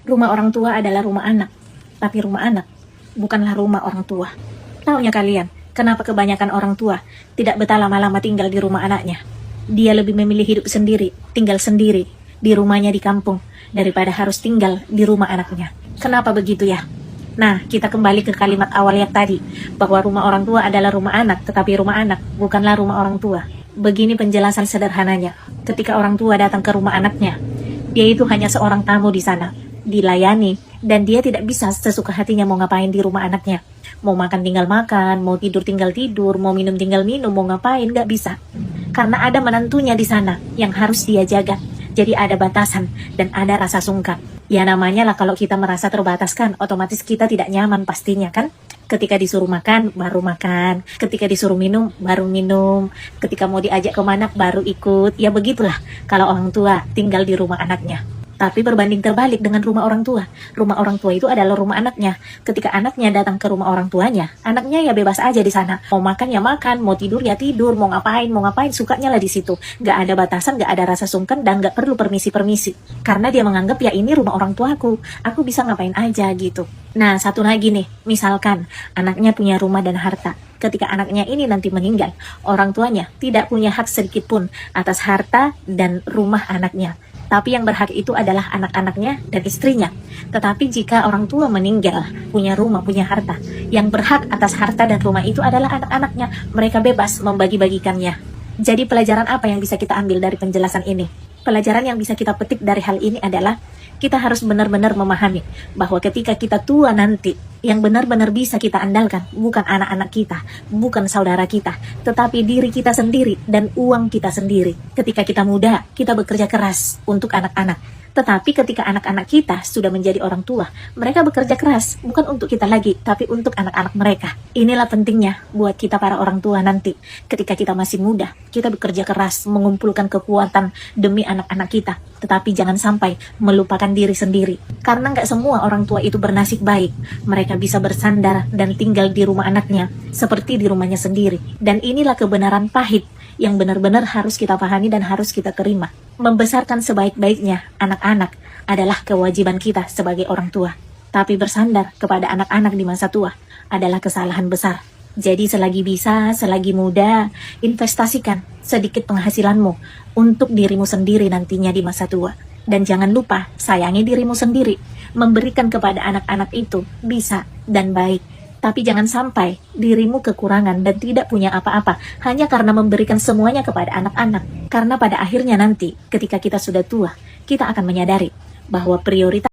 Rumah orang tua adalah rumah anak, tapi rumah anak bukanlah rumah orang tua. Taunya kalian, kenapa kebanyakan orang tua tidak betah lama-lama tinggal di rumah anaknya? Dia lebih memilih hidup sendiri, tinggal sendiri, di rumahnya di kampung, daripada harus tinggal di rumah anaknya. Kenapa begitu ya? Nah, kita kembali ke kalimat awal yang tadi, bahwa rumah orang tua adalah rumah anak, tetapi rumah anak bukanlah rumah orang tua. Begini penjelasan sederhananya, ketika orang tua datang ke rumah anaknya, dia itu hanya seorang tamu di sana, dilayani, dan dia tidak bisa sesuka hatinya mau ngapain di rumah anaknya. Mau makan tinggal makan, mau tidur tinggal tidur, mau minum tinggal minum, mau ngapain, nggak bisa. Karena ada menantunya di sana yang harus dia jaga. Jadi ada batasan dan ada rasa sungkan. Ya namanya lah kalau kita merasa terbatas kan, otomatis kita tidak nyaman pastinya kan. Ketika disuruh makan, baru makan. Ketika disuruh minum, baru minum. Ketika mau diajak kemana, baru ikut. Ya begitulah kalau orang tua tinggal di rumah anaknya. Tapi berbanding terbalik dengan rumah orang tua. Rumah orang tua itu adalah rumah anaknya. Ketika anaknya datang ke rumah orang tuanya, anaknya ya bebas aja di sana. Mau makan ya makan, mau tidur ya tidur, mau ngapain, sukanya lah di situ. Gak ada batasan, gak ada rasa sungkan, dan gak perlu permisi-permisi. Karena dia menganggap ya ini rumah orang tuaku, aku bisa ngapain aja gitu. Nah, satu lagi nih, misalkan anaknya punya rumah dan harta. Ketika anaknya ini nanti meninggal, orang tuanya tidak punya hak sedikit pun atas harta dan rumah anaknya. Tapi yang berhak itu adalah anak-anaknya dan istrinya. Tetapi jika orang tua meninggal, punya rumah, punya harta, yang berhak atas harta dan rumah itu adalah anak-anaknya. Mereka bebas membagi-bagikannya. Jadi pelajaran apa yang bisa kita ambil dari penjelasan ini? Pelajaran yang bisa kita petik dari hal ini adalah kita harus benar-benar memahami bahwa ketika kita tua nanti, yang benar-benar bisa kita andalkan bukan anak-anak kita, bukan saudara kita, tetapi diri kita sendiri dan uang kita sendiri. Ketika kita muda, kita bekerja keras untuk anak-anak. Tetapi ketika anak-anak kita sudah menjadi orang tua, mereka bekerja keras bukan untuk kita lagi, tapi untuk anak-anak mereka. Inilah pentingnya buat kita para orang tua nanti. Ketika kita masih muda, kita bekerja keras mengumpulkan kekuatan demi anak-anak kita. Tetapi jangan sampai melupakan diri sendiri. Karena nggak semua orang tua itu bernasib baik. Mereka bisa bersandar dan tinggal di rumah anaknya seperti di rumahnya sendiri. Dan inilah kebenaran pahit yang benar-benar harus kita pahami dan harus kita terima. Membesarkan sebaik-baiknya anak-anak adalah kewajiban kita sebagai orang tua. Tapi bersandar kepada anak-anak di masa tua adalah kesalahan besar. Jadi selagi bisa, selagi muda, investasikan sedikit penghasilanmu untuk dirimu sendiri nantinya di masa tua. Dan jangan lupa, sayangi dirimu sendiri. Memberikan kepada anak-anak itu bisa dan baik. Tapi jangan sampai dirimu kekurangan dan tidak punya apa-apa hanya karena memberikan semuanya kepada anak-anak. Karena pada akhirnya nanti, ketika kita sudah tua, kita akan menyadari bahwa prioritas